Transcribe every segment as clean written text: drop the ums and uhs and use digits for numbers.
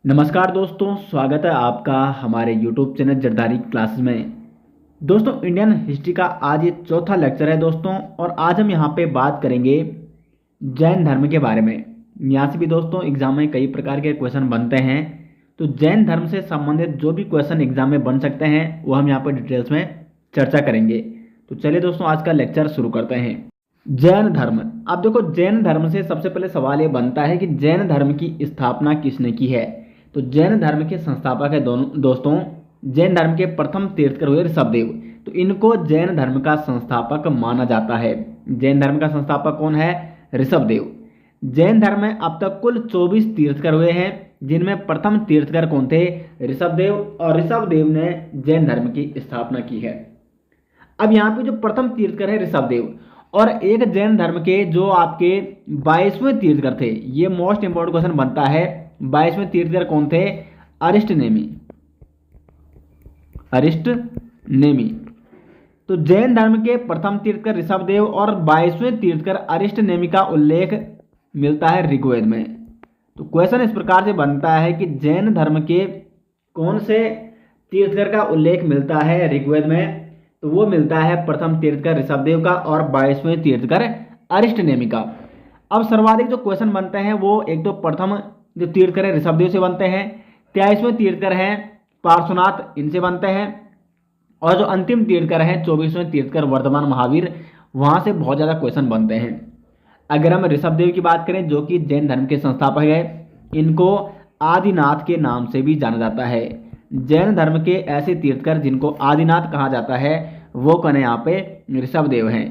नमस्कार दोस्तों, स्वागत है आपका हमारे YouTube चैनल जरदारी क्लासेस में। दोस्तों, इंडियन हिस्ट्री का आज ये चौथा लेक्चर है दोस्तों, और आज हम यहाँ पे बात करेंगे जैन धर्म के बारे में। यहाँ से भी दोस्तों एग्जाम में कई प्रकार के क्वेश्चन बनते हैं, तो जैन धर्म से संबंधित जो भी क्वेश्चन एग्जाम में बन सकते हैं वो हम यहाँ पर डिटेल्स में चर्चा करेंगे। तो चलिए दोस्तों, आज का लेक्चर शुरू करते हैं। जैन धर्म। अब देखो, जैन धर्म से सबसे पहले सवाल ये बनता है कि जैन धर्म की स्थापना किसने की है। तो जैन धर्म के संस्थापक है दोस्तों, जैन धर्म के प्रथम तीर्थकर हुए ऋषभदेव। तो इनको जैन धर्म का संस्थापक माना जाता है। जैन धर्म का संस्थापक कौन है? ऋषभदेव। जैन धर्म में अब तक कुल 24 तीर्थकर हुए हैं, जिनमें प्रथम तीर्थकर कौन थे? ऋषभदेव। और ऋषभदेव ने जैन धर्म की स्थापना की है। अब यहाँ पे जो प्रथम तीर्थकर है ऋषभदेव, और एक जैन धर्म के जो आपके 22वें तीर्थकर थे, ये मोस्ट इंपोर्टेंट क्वेश्चन बनता है। 22वें तीर्थकर कौन थे? अरिष्टनेमी। अरिष्टनेमी। तो जैन धर्म के प्रथम तीर्थकर ऋषभदेव और 22वें तीर्थकर अरिष्टनेमी का उल्लेख मिलता है ऋग्वेद में। तो क्वेश्चन इस प्रकार से बनता है कि जैन धर्म के कौन से तीर्थकर का उल्लेख मिलता है ऋग्वेद में? तो वो मिलता है प्रथम तीर्थकर ऋषभदेव का और 22वें तीर्थकर अरिष्टनेमी का। अब सर्वाधिक जो क्वेश्चन बनते हैं वो एक तो प्रथम जो तीर्थकर है ऋषभदेव से बनते हैं, 23वें तीर्थकर हैं पार्श्वनाथ, इनसे बनते हैं, और जो अंतिम तीर्थकर हैं 24वें तीर्थकर वर्धमान महावीर, वहां से बहुत ज़्यादा क्वेश्चन बनते हैं। अगर हम ऋषभदेव की बात करें जो कि जैन धर्म के संस्थापक है, इनको आदिनाथ के नाम से भी जाना जाता है। जैन धर्म के ऐसे तीर्थकर जिनको आदिनाथ कहा जाता है वो कौन है? यहाँ पे ऋषभदेव हैं।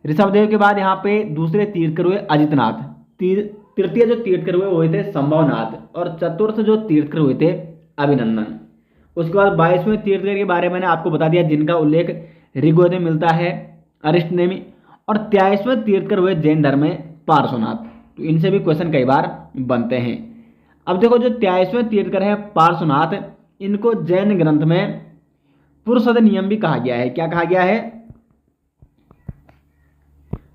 ऋषभदेव के बाद यहाँ पे दूसरे तीर्थकर हुए अजितनाथ। तृतीय जो तीर्थकर हुए वो हुए थे संभवनाथ, और चतुर्थ जो तीर्थकर हुए थे अभिनंदन। उसके बाद 22वें तीर्थकर के बारे में मैंने आपको बता दिया, जिनका उल्लेख ऋग्वेद में मिलता है, अरिष्टनेमी। और 23वें तीर्थकर हुए जैन धर्म में पार्श्वनाथ। तो इनसे भी क्वेश्चन कई बार बनते हैं। अब देखो, जो 23वें तीर्थकर है पार्श्वनाथ, इनको जैन ग्रंथ में पुरुषद नियम भी कहा गया है। क्या कहा गया है?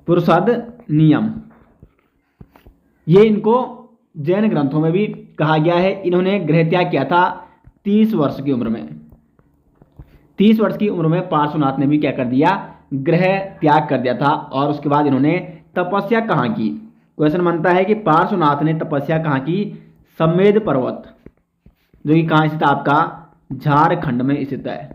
पुरुषद नियम। ये इनको जैन ग्रंथों में भी कहा गया है। इन्होंने गृह त्याग किया था 30 वर्ष की उम्र में। 30 वर्ष की उम्र में पार्श्वनाथ ने भी क्या कर दिया? गृह त्याग कर दिया था। और उसके बाद इन्होंने तपस्या कहाँ की? क्वेश्चन बनता है कि पार्श्वनाथ ने तपस्या कहाँ की? समेध पर्वत, जो कि कहाँ स्थित है? आपका झारखंड में स्थित है।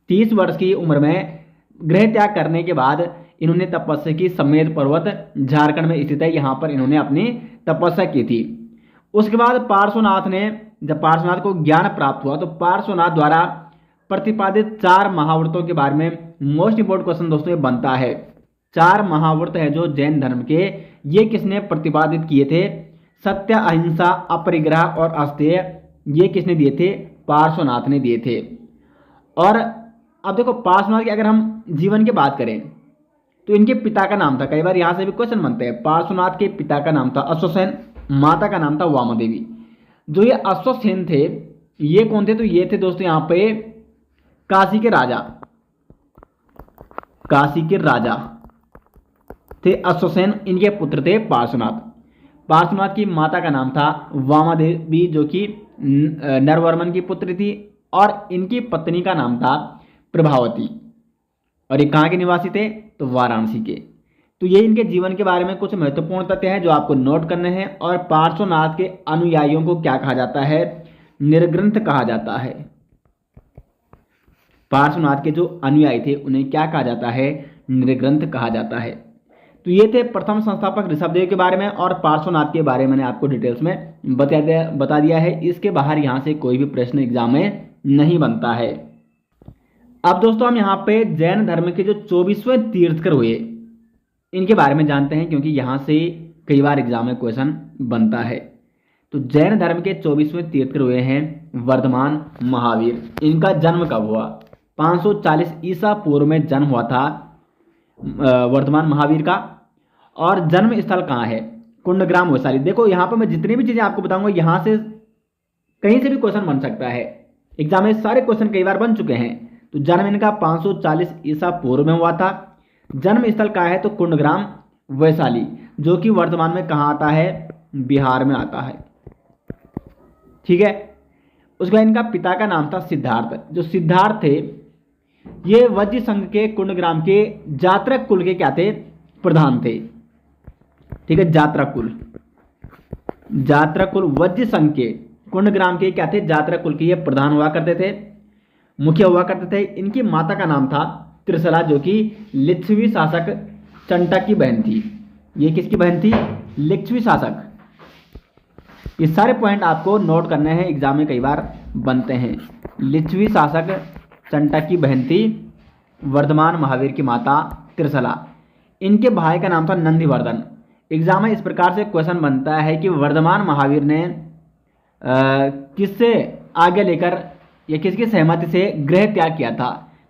30 वर्ष की उम्र में गृह त्याग करने के बाद इन्होंने तपस्या की समेध पर्वत, झारखंड में स्थित है, यहाँ पर इन्होंने अपनी तपस्या की थी। उसके बाद पार्श्वनाथ ने, जब पार्श्वनाथ को ज्ञान प्राप्त हुआ, तो पार्श्वनाथ द्वारा प्रतिपादित 4 महाव्रतों के बारे में मोस्ट इंपोर्टेंट क्वेश्चन दोस्तों ये बनता है। 4 महाव्रत है जो जैन धर्म के, ये किसने प्रतिपादित किए थे? सत्य, अहिंसा, अपरिग्रह और अस्तेय, ये किसने दिए थे? पार्श्वनाथ ने दिए थे। और अब देखो, पार्श्वनाथ की अगर हम जीवन की बात करें तो इनके पिता का नाम था, कई बार यहाँ से भी क्वेश्चन बनते हैं। पार्श्वनाथ के पिता का नाम था अश्वसेन, माता का नाम था वामादेवी। जो ये अश्वसेन थे, ये कौन थे? तो ये थे दोस्तों यहाँ पे काशी के राजा। काशी के राजा थे अश्वसेन, इनके पुत्र थे पार्श्वनाथ। पार्श्वनाथ की माता का नाम था वामादेवी, जो कि नरवर्मन की पुत्री थी, और इनकी पत्नी का नाम था प्रभावती। और ये कहाँ के निवासी थे? तो वाराणसी के। तो ये इनके जीवन के बारे में कुछ महत्वपूर्ण तथ्य हैं जो आपको नोट करने हैं। और पार्श्वनाथ के अनुयायियों को क्या कहा जाता है? निर्ग्रंथ कहा जाता है। पार्श्वनाथ के जो अनुयायी थे उन्हें क्या कहा जाता है? निर्ग्रंथ कहा जाता है। तो ये थे प्रथम संस्थापक ऋषभदेव के बारे में, और पार्श्वनाथ के बारे में मैंने आपको डिटेल्स में बता दिया है। इसके बाहर यहाँ से कोई भी प्रश्न एग्जाम में नहीं बनता है। अब दोस्तों, हम यहाँ पे जैन धर्म के जो 24वें तीर्थकर हुए इनके बारे में जानते हैं, क्योंकि यहाँ से कई बार एग्जाम में क्वेश्चन बनता है। तो जैन धर्म के 24वें तीर्थकर हुए हैं वर्धमान महावीर। इनका जन्म कब हुआ? 540 ईसा पूर्व में जन्म हुआ था वर्धमान महावीर का। और जन्म स्थल कहाँ है? कुंडग्राम वैशाली। देखो, यहाँ पर मैं जितनी भी चीज़ें आपको बताऊंगा, यहाँ से कहीं से भी क्वेश्चन बन सकता है। एग्जाम में सारे क्वेश्चन कई बार बन चुके हैं। तो जन्म इनका 540 ईसा पूर्व में हुआ था। जन्म स्थल कहाँ है? तो कुंडग्राम वैशाली, जो कि वर्तमान में कहाँ आता है? बिहार में आता है। ठीक है। उसके बाद इनका पिता का नाम था सिद्धार्थ। जो सिद्धार्थ थे ये वज्र संघ के कुंडग्राम के जात्रक कुल के क्या थे, प्रधान थे। ठीक है, जात्रक कुल वज्र संघ के कुंडग्राम के क्या थे, जात्रक कुल के ये प्रधान हुआ करते थे, मुखिया हुआ करते थे। इनकी माता का नाम था त्रिशला, जो कि लिच्छवी शासक चंटा की बहन थी। ये किसकी बहन थी, लिच्छवी शासक। ये सारे पॉइंट आपको नोट करने हैं, एग्जाम में कई बार बनते हैं। लिच्छवी शासक चंटा की बहन थी, वर्धमान महावीर की माता त्रिशला। इनके भाई का नाम था नंदिवर्धन। एग्जाम में इस प्रकार से क्वेश्चन बनता है कि वर्धमान महावीर ने किससे आगे लेकर या किसकी सहमति से गृह त्याग किया था,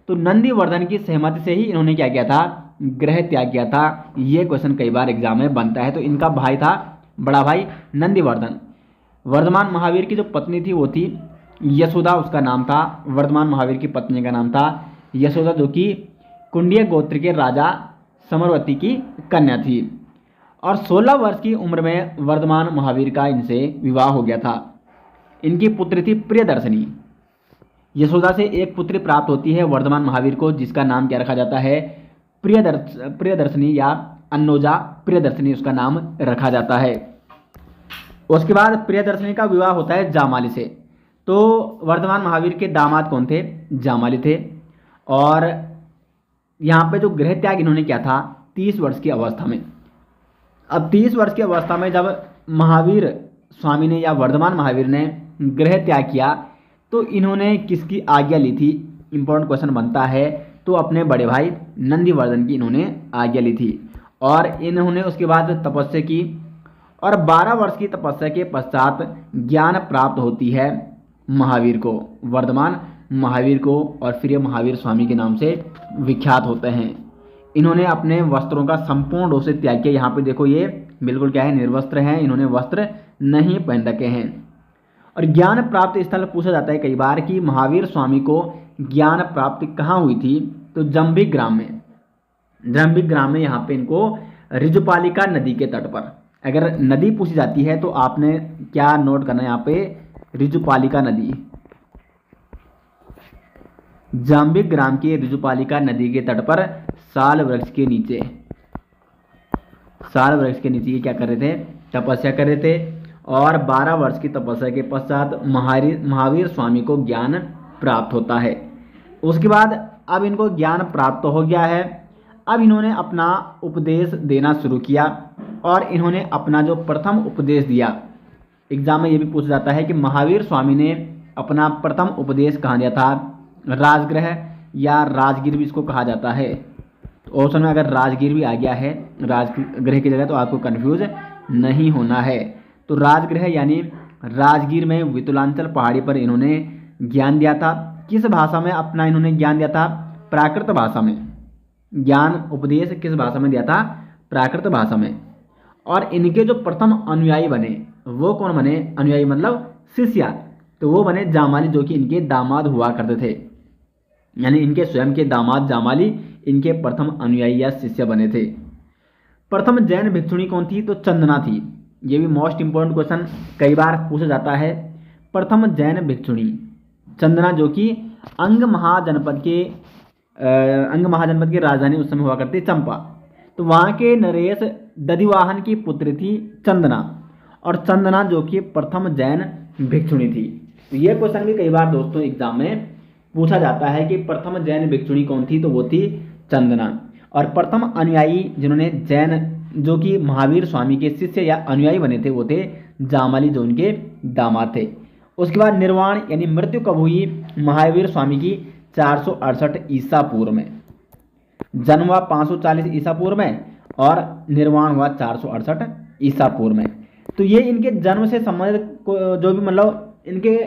तो नंदिवर्धन की सहमति से ही इन्होंने क्या किया था, गृह त्याग किया था। ये क्वेश्चन कई बार एग्जाम में बनता है। तो इनका भाई था, बड़ा भाई नंदिवर्धन। वर्धमान महावीर की जो पत्नी थी वो थी यशोदा, उसका नाम था। वर्धमान महावीर की पत्नी का नाम था यशोदा, जो कि कुंडिय गोत्र के राजा समरवती की कन्या थी। और 16 वर्ष की उम्र में वर्धमान महावीर का इनसे विवाह हो गया था। इनकी पुत्री थी प्रियदर्शनी। यशोदा से एक पुत्री प्राप्त होती है वर्धमान महावीर को, जिसका नाम क्या रखा जाता है, प्रियदर्शनी या अन्नोजा प्रियदर्शनी उसका नाम रखा जाता है। उसके बाद प्रियदर्शनी का विवाह होता है जामाली से। तो वर्धमान महावीर के दामाद कौन थे, जामाली थे। और यहाँ पे जो गृह त्याग इन्होंने किया था 30 वर्ष की अवस्था में। अब 30 वर्ष की अवस्था में जब महावीर स्वामी ने या वर्धमान महावीर ने गृह त्याग किया तो इन्होंने किसकी आज्ञा ली थी, इंपॉर्टेंट क्वेश्चन बनता है। तो अपने बड़े भाई नंदिवर्धन की इन्होंने आज्ञा ली थी और इन्होंने उसके बाद तपस्या की। और 12 वर्ष की तपस्या के पश्चात ज्ञान प्राप्त होती है महावीर को, वर्धमान महावीर को, और फिर ये महावीर स्वामी के नाम से विख्यात होते हैं। इन्होंने अपने वस्त्रों का संपूर्ण रूप से त्याग किया। यहाँ पे देखो ये बिल्कुल क्या है, निर्वस्त्र हैं, इन्होंने वस्त्र नहीं पहन रखे हैं। और ज्ञान प्राप्त स्थल पूछा जाता है कई बार कि महावीर स्वामी को ज्ञान प्राप्ति कहाँ हुई थी, तो जंबिक ग्राम में। जंबिक ग्राम में यहाँ पे इनको ऋजुपालिका नदी के तट पर, अगर नदी पूछी जाती है तो आपने क्या नोट करना है यहाँ पे, ऋजुपालिका नदी। जाम्बिक ग्राम की ऋजुपालिका नदी के तट पर साल वृक्ष के नीचे, साल वृक्ष के नीचे ये क्या कर रहे थे, तपस्या कर रहे थे। और 12 वर्ष की तपस्या के पश्चात महावीर स्वामी को ज्ञान प्राप्त होता है। उसके बाद अब इनको ज्ञान प्राप्त हो गया है। अब इन्होंने अपना उपदेश देना शुरू किया और इन्होंने अपना जो प्रथम उपदेश दिया, एग्जाम में ये भी पूछा जाता है कि महावीर स्वामी ने अपना प्रथम उपदेश कहाँ दिया था, राजगृह या राजगीर भी इसको कहा जाता है। तो ऑप्शन में अगर राजगीर भी आ गया है राजगृह की जगह तो आपको कंफ्यूज नहीं होना है। तो राजगृह यानी राजगीर में वितुलांचल पहाड़ी पर इन्होंने ज्ञान दिया था। किस भाषा में अपना इन्होंने ज्ञान दिया था, प्राकृत भाषा में। ज्ञान उपदेश किस भाषा में दिया था, प्राकृत भाषा में। और इनके जो प्रथम अनुयायी बने वो कौन बने, अनुयायी मतलब शिष्या, तो वो बने जामाली, जो कि इनके दामाद हुआ करते थे। यानी इनके स्वयं के दामाद जामाली इनके प्रथम अनुयायी या शिष्य बने थे। प्रथम जैन भिक्षुणी कौन थी, तो चंदना थी। ये भी मोस्ट इंपोर्टेंट क्वेश्चन कई बार पूछा जाता है। प्रथम जैन भिक्षुणी चंदना, जो कि अंग महाजनपद की राजधानी उस समय हुआ करती चंपा। तो वहाँ के नरेश दधिवाहन की पुत्री थी चंदना, और चंदना जो कि प्रथम जैन भिक्षुणी थी। तो ये क्वेश्चन भी कई बार दोस्तों एग्जाम में पूछा जाता है कि प्रथम जैन भिक्षुणी कौन थी, तो वो थी चंदना। और प्रथम अनुयायी जिन्होंने जैन जो कि महावीर स्वामी के शिष्य या अनुयायी बने थे वो थे जामाली, जो उनके दामाद थे। उसके बाद निर्वाण यानी मृत्यु कब हुई महावीर स्वामी की, 468 ईसा पूर्व में। जन्म हुआ 540 ईसा पूर्व में और निर्वाण हुआ 468 ईसा पूर्व में। तो ये इनके जन्म से संबंधित जो भी मतलब इनके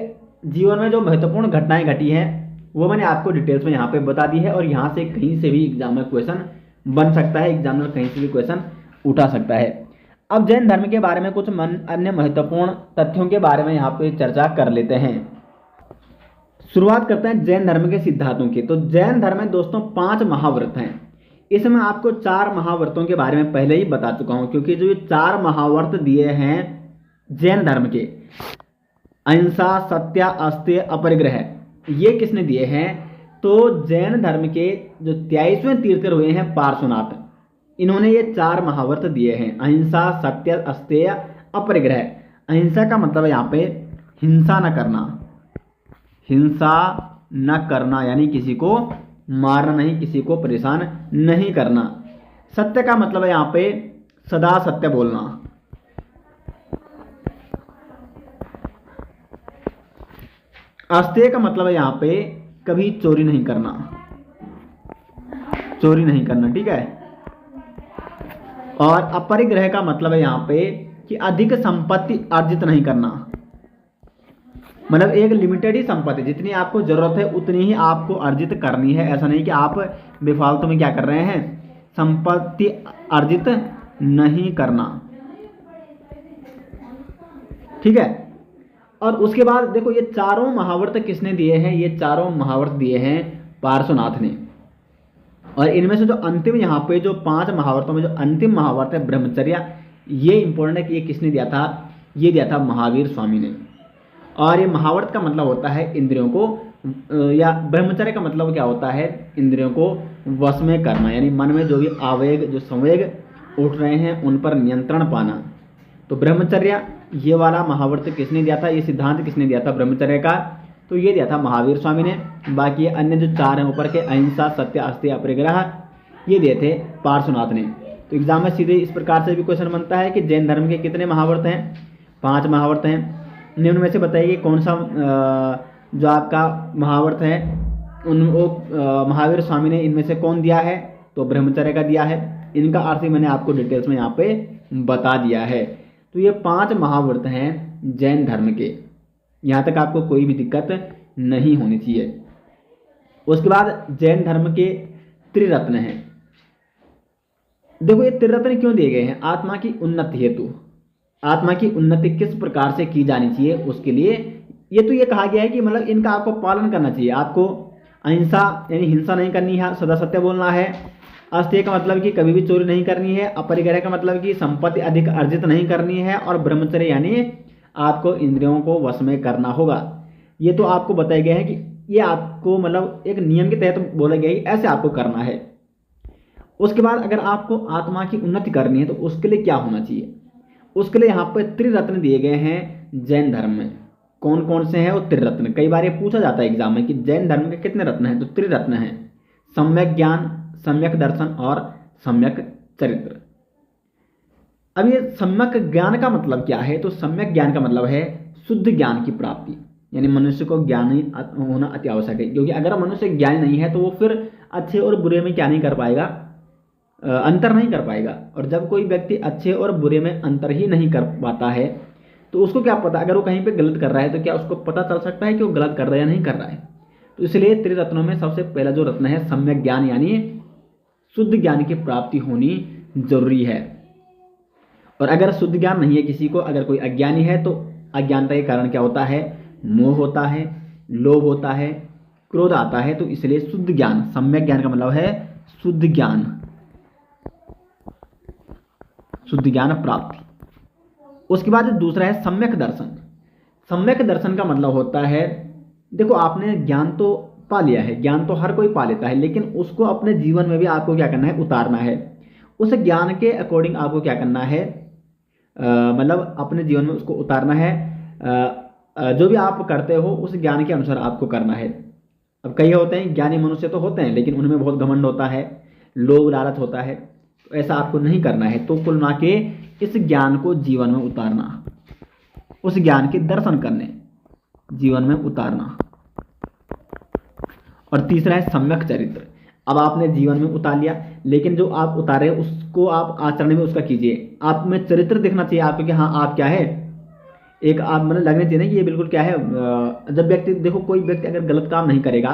जीवन में जो महत्वपूर्ण घटनाएं घटी हैं वो मैंने आपको डिटेल्स में यहाँ पे बता दी है। और यहाँ से कहीं से भी एग्जाम में क्वेश्चन बन सकता है, एग्जामिनर कहीं से भी क्वेश्चन उठा सकता है। अब जैन धर्म के बारे में कुछ अन्य महत्वपूर्ण तथ्यों के बारे में यहाँ पे चर्चा कर लेते हैं। शुरुआत करते हैं जैन धर्म के सिद्धांतों की। तो जैन धर्म में दोस्तों 5 महाव्रत हैं। इसमें आपको 4 महाव्रतों के बारे में पहले ही बता चुका हूं, क्योंकि जो ये 4 महाव्रत दिए हैं जैन धर्म के, अहिंसा, सत्य, अस्तेय, अपरिग्रह, ये किसने दिए हैं? तो जैन धर्म के जो 23वें तीर्थकर हुए हैं पार्श्वनाथ, इन्होंने ये 4 महाव्रत दिए हैं, अहिंसा, सत्य, अस्तेय, अपरिग्रह। अहिंसा का मतलब है यहाँ पे हिंसा न करना, हिंसा न करना यानी किसी को मारना नहीं, किसी को परेशान नहीं करना। सत्य का मतलब है यहाँ पे सदा सत्य बोलना। अस्तेय का मतलब है यहाँ पे कभी चोरी नहीं करना, चोरी नहीं करना, ठीक है। और अपरिग्रह का मतलब है यहाँ पे कि अधिक संपत्ति अर्जित नहीं करना, मतलब एक लिमिटेड ही संपत्ति, जितनी आपको जरूरत है उतनी ही आपको अर्जित करनी है। ऐसा नहीं कि आप बेफालतू में क्या कर रहे हैं, संपत्ति अर्जित नहीं करना, ठीक है। और उसके बाद देखो ये चारों महाव्रत किसने दिए हैं? ये चारों महाव्रत दिए हैं पार्श्वनाथ ने। और इनमें से जो अंतिम यहाँ पे जो 5 महाव्रतों में जो अंतिम महाव्रत है ब्रह्मचर्य, ये इंपॉर्टेंट है कि ये किसने दिया था? ये दिया था महावीर स्वामी ने। और ये महाव्रत का मतलब होता है इंद्रियों को, या ब्रह्मचर्य का मतलब क्या होता है? इंद्रियों को वश में करना, यानी मन में जो भी आवेग, जो संवेग उठ रहे हैं उन पर नियंत्रण पाना। तो ब्रह्मचर्य ये वाला महाव्रत किसने दिया था? ये सिद्धांत किसने दिया था ब्रह्मचर्य का? तो ये दिया था महावीर स्वामी ने। बाकी अन्य जो 4 हैं ऊपर के, अहिंसा, सत्य, अस्तेय, अपरिग्रह, ये दिए थे पार्श्वनाथ ने। तो एग्जाम में सीधे इस प्रकार से भी क्वेश्चन बनता है कि जैन धर्म के कितने महाव्रत हैं? 5 महाव्रत हैं। निम्न में से बताइए कौन सा जो आपका महाव्रत है उन वो महावीर स्वामी ने इनमें से कौन दिया है? तो ब्रह्मचर्य का दिया है। इनका अर्थ ही मैंने आपको डिटेल्स में यहाँ पे बता दिया है। तो ये 5 महाव्रत हैं जैन धर्म के। यहाँ तक आपको कोई भी दिक्कत नहीं होनी चाहिए। उसके बाद जैन धर्म के त्रिरत्न हैं। देखो ये त्रिरत्न क्यों दिए गए हैं? आत्मा की उन्नति हेतु। आत्मा की उन्नति किस प्रकार से की जानी चाहिए उसके लिए ये तो ये कहा गया है कि मतलब इनका आपको पालन करना चाहिए। आपको अहिंसा यानी हिंसा नहीं करनी है, सदा सत्य बोलना है। अस्तेय का मतलब कि कभी भी चोरी नहीं करनी है। अपरिग्रह का मतलब कि संपत्ति अधिक अर्जित नहीं करनी है। और ब्रह्मचर्य यानी आपको इंद्रियों को वश में करना होगा। ये तो आपको बताया गया है कि ये आपको मतलब एक नियम के तहत बोला गया है, ऐसे आपको करना है। उसके बाद अगर आपको आत्मा की उन्नति करनी है तो उसके लिए क्या होना चाहिए? उसके लिए यहाँ पर त्रिरत्न दिए गए हैं जैन धर्म में। कौन कौन से हैं वो त्रिरत्न? कई बार ये पूछा जाता है एग्जाम में कि जैन धर्म के कितने रत्न हैं? तो त्रिरत्न हैं, सम्यक ज्ञान, सम्यक दर्शन और सम्यक चरित्र। अब ये सम्यक ज्ञान का मतलब क्या है? तो सम्यक ज्ञान का मतलब है शुद्ध ज्ञान की प्राप्ति, यानी मनुष्य को ज्ञानी होना अति आवश्यक है। क्योंकि अगर मनुष्य ज्ञानी नहीं है तो वो फिर अच्छे और बुरे में क्या नहीं कर पाएगा? अंतर नहीं कर पाएगा। और जब कोई व्यक्ति अच्छे और बुरे में अंतर ही नहीं कर पाता है तो उसको क्या पता, अगर वो कहीं पे गलत कर रहा है तो क्या उसको पता चल सकता है कि वो गलत कर रहा है या नहीं कर रहा है? तो इसलिए त्रिरत्नों में सबसे पहला जो रत्न है सम्यक ज्ञान, यानी शुद्ध ज्ञान की प्राप्ति होनी जरूरी है। और अगर शुद्ध ज्ञान नहीं है किसी को, अगर कोई अज्ञानी है तो अज्ञानता के कारण क्या होता है? मोह होता है, लोभ होता है, क्रोध आता है। तो इसलिए शुद्ध ज्ञान, सम्यक ज्ञान का मतलब है शुद्ध ज्ञान, शुद्ध ज्ञान प्राप्ति। उसके बाद दूसरा है सम्यक दर्शन। सम्यक दर्शन का मतलब होता है, देखो आपने ज्ञान तो पा लिया है, ज्ञान तो हर कोई पा लेता है, लेकिन उसको अपने जीवन में भी आपको क्या करना है? उतारना है। उस ज्ञान के अकॉर्डिंग आपको क्या करना है? मतलब अपने जीवन में उसको उतारना है। जो भी आप करते हो उस ज्ञान के अनुसार आपको करना है। अब कई होते हैं ज्ञानी मनुष्य तो होते हैं लेकिन उनमें बहुत घमंड होता है, लोभ लालच होता है, तो ऐसा आपको नहीं करना है। तो कुल मिला के इस ज्ञान को जीवन में उतारना, उस ज्ञान के दर्शन करने, जीवन में उतारना। और तीसरा है सम्यक चरित्र। अब आपने जीवन में उतार लिया, लेकिन जो आप उतारे उसको आप आचरण में उसका कीजिए। आप में चरित्र दिखना चाहिए आपको कि हाँ आप क्या है, एक आप मतलब लगने चाहिए ना कि ये बिल्कुल क्या है। जब व्यक्ति, देखो कोई व्यक्ति अगर गलत काम नहीं करेगा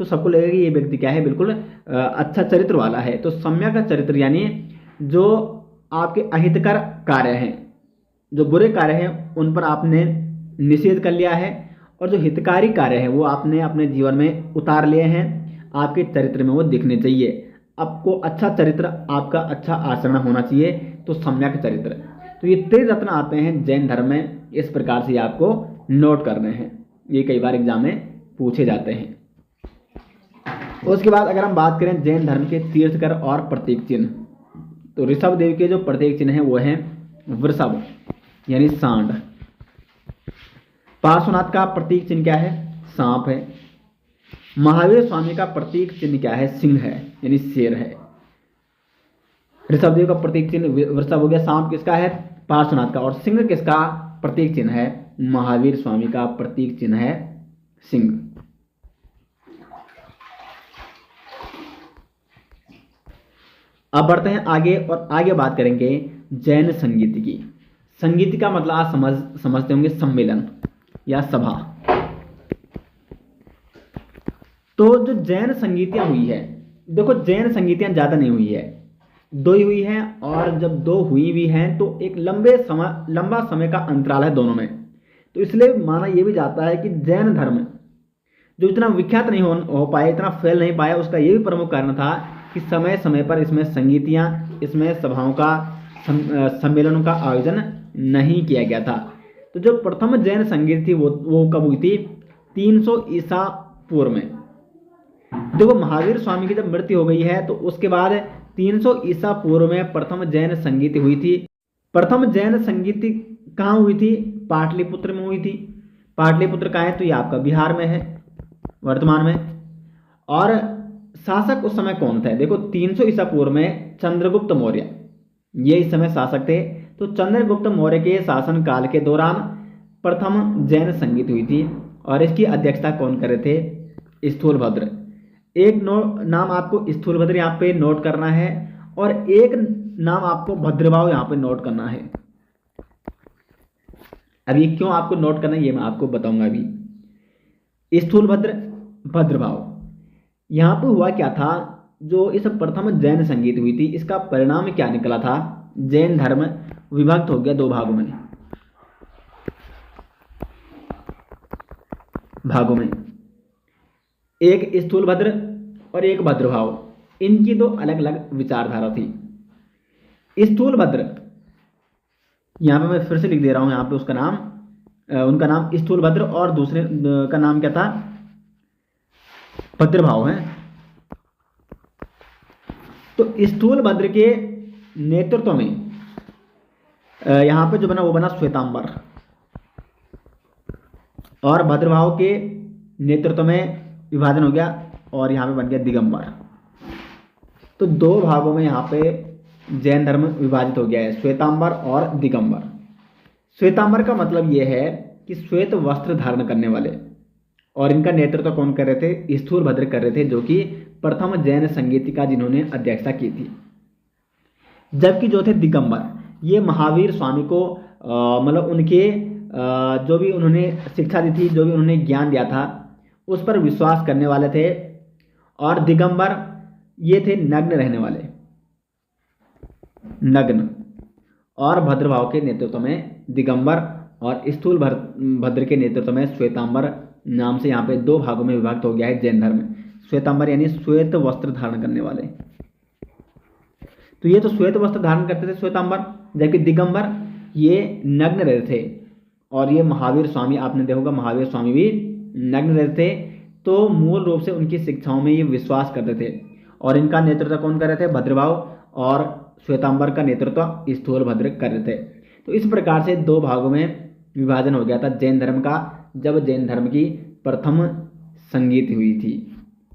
तो सबको लगेगा कि ये व्यक्ति क्या है, बिल्कुल अच्छा चरित्र वाला है। तो सम्यक चरित्र यानी जो आपके अहितकर कार्य हैं, जो बुरे कार्य हैं उन पर आपने निषेध कर लिया है, और जो हितकारी कार्य है वो आपने अपने जीवन में उतार लिए हैं। आपके चरित्र में वो दिखने चाहिए। आपको अच्छा चरित्र, आपका अच्छा आचरण होना चाहिए, तो सम्यक चरित्र। तो ये त्रिरत्न आते हैं जैन धर्म में, इस प्रकार से आपको नोट करने हैं, ये कई बार एग्जाम में पूछे जाते हैं। उसके बाद अगर हम बात करें जैन धर्म के तीर्थकर और प्रतीक चिन्ह, तो ऋषभ देव के जो प्रतीक चिन्ह है वो है वृषभ यानी सांड। पार्श्वनाथ का प्रतीक चिन्ह क्या है? सांप है। महावीर स्वामी का प्रतीक चिन्ह क्या है? सिंह है यानी शेर है। ऋषभ देव का प्रतीक चिन्ह वृषभ हो गया, सांप किसका है? पार्श्वनाथ का, और सिंह किसका प्रतीक चिन्ह है? महावीर स्वामी का प्रतीक चिन्ह है सिंह। अब बढ़ते हैं आगे और आगे बात करेंगे जैन संगीत की। संगीत का मतलब आप समझते होंगे सम्मेलन या सभा। तो जो जैन संगीतियां हुई है, देखो जैन संगीतियां ज्यादा नहीं हुई है, 2 ही हुई है, और जब 2 हुई भी हैं तो एक लंबा समय का अंतराल है दोनों में। तो इसलिए माना यह भी जाता है कि जैन धर्म जो इतना विख्यात नहीं हो पाया, इतना फैल नहीं पाया, उसका यह भी प्रमुख कारण था कि समय समय पर इसमें संगीतियां, इसमें सभाओं का, सम्मेलनों का आयोजन नहीं किया गया था। तो जो प्रथम जैन संगीत थी वो कब हुई थी? 300 ईसा पूर्व में। देखो महावीर स्वामी की जब मृत्यु हो गई है तो उसके बाद 300 ईसा पूर्व में प्रथम जैन संगीत हुई थी। प्रथम जैन संगीत कहाँ हुई थी? पाटलिपुत्र में हुई थी। पाटलिपुत्र कहाँ है? तो ये आपका बिहार में है वर्तमान में। और शासक उस समय कौन थे? देखो 300 ईसा पूर्व में चंद्रगुप्त मौर्य ये इस समय शासक थे। तो चंद्रगुप्त मौर्य के शासन काल के दौरान प्रथम जैन संगीत हुई थी, और इसकी अध्यक्षता कौन कर रहे थे? स्थूलभद्र। एक नाम आपको स्थूलभद्र यहाँ पे नोट करना है, और एक नाम आपको भद्रभाव यहाँ पे नोट करना है। अभी क्यों आपको नोट करना है ये मैं आपको बताऊंगा। अभी स्थूलभद्र, भद्रभाव, यहाँ पे हुआ क्या था? जो इस प्रथम जैन संगीत हुई थी इसका परिणाम क्या निकला था? जैन धर्म विभक्त हो गया 2 भागों में। एक स्थूलभद्र और एक भद्रभाव, इनकी 2 अलग अलग विचारधारा थी। स्थूलभद्र, यहाँ पे मैं फिर से लिख दे रहा हूं, यहाँ पे उसका नाम, उनका नाम स्थूलभद्र, और दूसरे का नाम क्या था? भद्रभाव है। तो स्थूलभद्र के नेतृत्व में यहाँ पे जो बना वो बना श्वेतांबर, और भद्रभाव के नेतृत्व में विभाजन हो गया और यहाँ पे बन गया दिगंबर। तो 2 भागों में यहाँ पे जैन धर्म विभाजित हो गया है, श्वेतांबर और दिगंबर। श्वेतांबर का मतलब ये है कि श्वेत वस्त्र धारण करने वाले, और इनका नेतृत्व कौन कर रहे थे? स्थूलभद्र कर रहे थे, जो कि प्रथम जैन संगीत का जिन्होंने अध्यक्षता की थी। जबकि जो थे दिगंबर, ये महावीर स्वामी को मतलब उनके जो भी उन्होंने शिक्षा दी थी, जो भी उन्होंने ज्ञान दिया था, उस पर विश्वास करने वाले थे। और दिगंबर ये थे नग्न रहने वाले, नग्न। और भद्रभाव के नेतृत्व में दिगंबर, और स्थूलभद्र के नेतृत्व में श्वेतांबर नाम से यहाँ पे 2 भागों में विभक्त हो गया है जैन धर्म। श्वेतांबर यानी श्वेत वस्त्र धारण करने वाले। तो ये तो श्वेत वस्त्र धारण करते थे श्वेतांबर, जबकि दिगंबर ये नग्न रहते थे। और ये महावीर स्वामी, आपने देखा होगा महावीर स्वामी भी नग्न रहते थे। तो मूल रूप से उनकी शिक्षाओं में ये विश्वास करते थे। और इनका नेतृत्व कौन कर रहे थे? भद्रभाव, और श्वेतांबर का नेतृत्व स्थूलभद्र कर रहे थे। तो इस प्रकार से 2 भागों में विभाजन हो गया था जैन धर्म का, जब जैन धर्म की प्रथम संगीत हुई थी।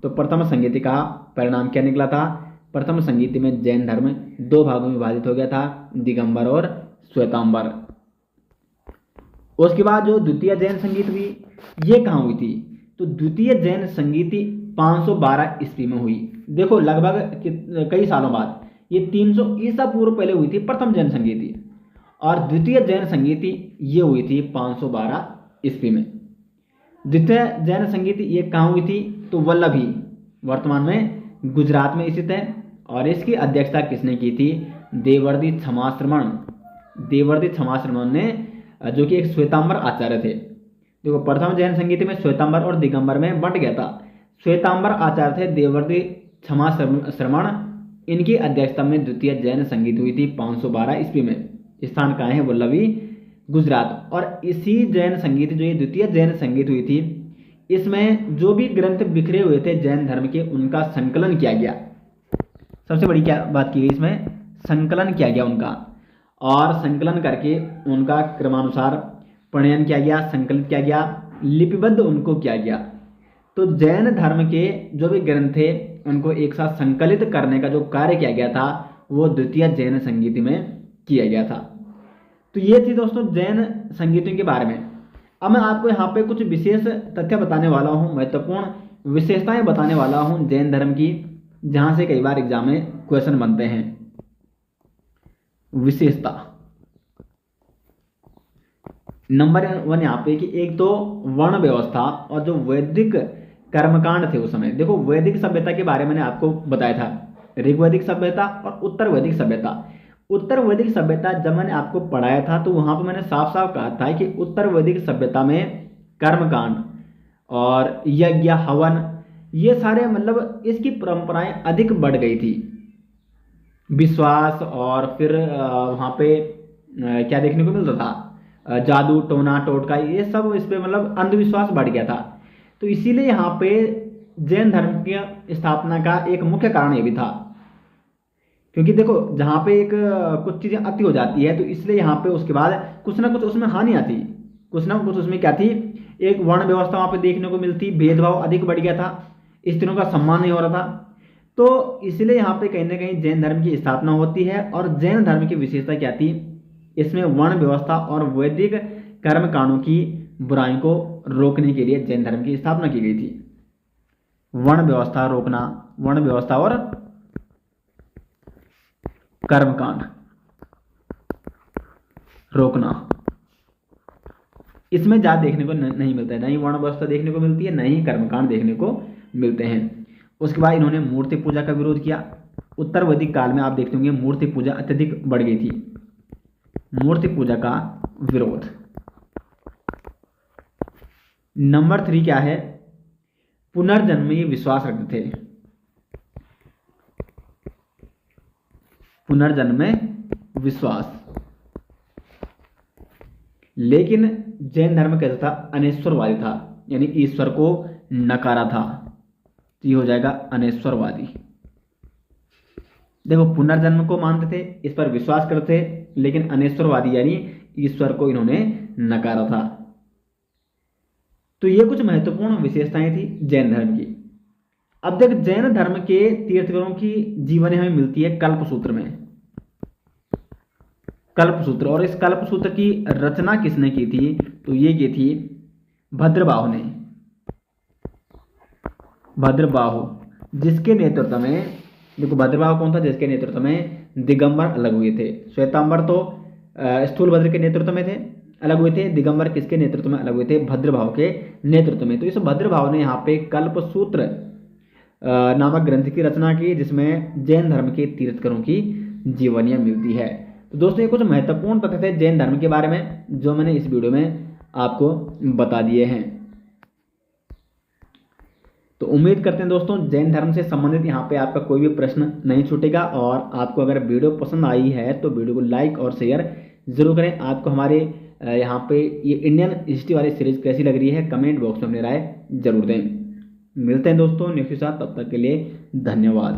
तो प्रथम संगीति का परिणाम क्या निकला था? प्रथम संगीति में जैन धर्म 2 भागों में विभाजित हो गया था, दिगंबर और श्वेतांबर। उसके बाद जो द्वितीय जैन संगीत हुई, ये कहाँ हुई थी? तो द्वितीय जैन संगीति 512 ईस्वी में हुई। देखो लगभग कई सालों बाद, ये 300 ईसा पूर्व पहले हुई थी प्रथम जैन संगीति, और द्वितीय जैन संगीति ये हुई थी 512 ईस्वी में। द्वितीय जैन संगीति ये कहाँ हुई थी? तो वल्लभी, वर्तमान में गुजरात में स्थित है। और इसकी अध्यक्षता किसने की थी? देवर्षि क्षमाश्रमण। देवर्षि क्षमाश्रमण ने, जो कि एक श्वेतांबर आचार्य थे। देखो प्रथम जैन संगीत में श्वेतांबर और दिगंबर में बंट गया था। श्वेतांबर आचार्य थे देवर्षि क्षमाश्रमण, इनकी अध्यक्षता में द्वितीय जैन संगीत हुई थी 512 ईस्वी में। स्थान कहाँ है? वल्लभी गुजरात। और इसी जैन संगीत, जो ये द्वितीय जैन संगीत हुई थी, इसमें जो भी ग्रंथ बिखरे हुए थे जैन धर्म के, उनका संकलन किया गया। सबसे बड़ी क्या बात की गई इसमें, संकलन किया गया उनका, और संकलन करके उनका क्रमानुसार प्रणयन किया गया, संकलित किया गया, लिपिबद्ध उनको किया गया। तो जैन धर्म के जो भी ग्रंथ थे उनको एक साथ संकलित करने का जो कार्य किया गया था वो द्वितीय जैन संगीति में किया गया था। तो ये थी दोस्तों जैन संगीतों के बारे में। अब मैं आपको यहाँ पे कुछ विशेष तथ्य बताने वाला हूँ, महत्वपूर्ण विशेषताएं बताने वाला हूँ जैन धर्म की, जहाँ से कई बार एग्जाम में क्वेश्चन बनते हैं। विशेषता नंबर 1 यहाँ पे कि एक तो वर्ण व्यवस्था और जो वैदिक कर्मकांड थे उस समय। देखो वैदिक सभ्यता के बारे में मैंने आपको बताया था, ऋग्वैदिक सभ्यता और उत्तर वैदिक सभ्यता। उत्तर वैदिक सभ्यता जब मैंने आपको पढ़ाया था तो वहां पर मैंने साफ साफ कहा था कि उत्तर वैदिक सभ्यता में कर्मकांड और यज्ञ हवन ये सारे मतलब इसकी परंपराएं अधिक बढ़ गई थी। विश्वास और फिर वहां पे क्या देखने को मिलता था, जादू टोना टोटका, ये सब इस पे मतलब अंधविश्वास बढ़ गया था। तो इसीलिए यहाँ पे जैन धर्म की स्थापना का एक मुख्य कारण ये भी था, क्योंकि देखो जहाँ पे एक कुछ चीजें अति हो जाती है तो इसलिए यहाँ पे उसके बाद कुछ ना कुछ उसमें हानि आती, कुछ ना कुछ उसमें क्या थी, एक वर्ण व्यवस्था वहाँ पे देखने को मिलती, भेदभाव अधिक बढ़ गया था, स्त्रियों का सम्मान नहीं हो रहा था। तो इसलिए यहाँ पे कहीं ना कहीं जैन धर्म की स्थापना होती है। और जैन धर्म की विशेषता क्या थी, इसमें वर्ण व्यवस्था और वैदिक कर्मकांडों की बुराई को रोकने के लिए जैन धर्म की स्थापना की गई थी। वर्ण व्यवस्था रोकना, वर्ण व्यवस्था और कर्मकांड रोकना, इसमें ज्यादा देखने को नहीं मिलता है, नहीं वर्ण व्यवस्था देखने को मिलती है, नहीं कर्मकांड देखने को मिलते हैं। उसके बाद इन्होंने मूर्ति पूजा का विरोध किया। उत्तर वैदिक काल में आप देखते होंगे मूर्ति पूजा अत्यधिक बढ़ गई थी। मूर्ति पूजा का विरोध। नंबर 3 क्या है, पुनर्जन्म में विश्वास रखते थे। पुनर्जन्म में विश्वास, लेकिन जैन धर्म कैसा था, अनेश्वरवादी था, यानी ईश्वर को नकारा था। तो ये हो जाएगा अनेश्वरवादी। देखो पुनर्जन्म को मानते थे, इस पर विश्वास करते थे, लेकिन अनेश्वरवादी यानी ईश्वर को इन्होंने नकारा था। तो ये कुछ महत्वपूर्ण विशेषताएं थी जैन धर्म की। अब देख जैन धर्म के तीर्थंकरों की जीवनी हमें मिलती है कल्पसूत्र में। कल्पसूत्र, और इस कल्पसूत्र की रचना किसने की थी, तो ये की थी भद्रबाहु ने। भद्रबाहु जिसके नेतृत्व में, देखो भद्रबाहु कौन था, जिसके नेतृत्व में दिगंबर अलग हुए थे। श्वेतांबर तो स्थूलभद्र के नेतृत्व में थे, अलग हुए थे। दिगंबर किसके नेतृत्व में अलग हुए थे, भद्रबाहु के नेतृत्व में। तो इस भद्रबाहु ने यहाँ पे कल्पसूत्र नामक ग्रंथ की रचना की, जिसमें जैन धर्म के तीर्थंकरों की जीवनियां मिलती है। तो दोस्तों ये कुछ महत्वपूर्ण तथ्य थे जैन धर्म के बारे में जो मैंने इस वीडियो में आपको बता दिए हैं। तो उम्मीद करते हैं दोस्तों जैन धर्म से संबंधित यहाँ पे आपका कोई भी प्रश्न नहीं छूटेगा। और आपको अगर वीडियो पसंद आई है तो वीडियो को लाइक और शेयर जरूर करें। आपको हमारे यहाँ पे ये इंडियन हिस्ट्री वाली सीरीज कैसी लग रही है कमेंट बॉक्स में अपनी राय जरूर दें। मिलते हैं दोस्तों नेक्स्ट के साथ, तब तक के लिए धन्यवाद।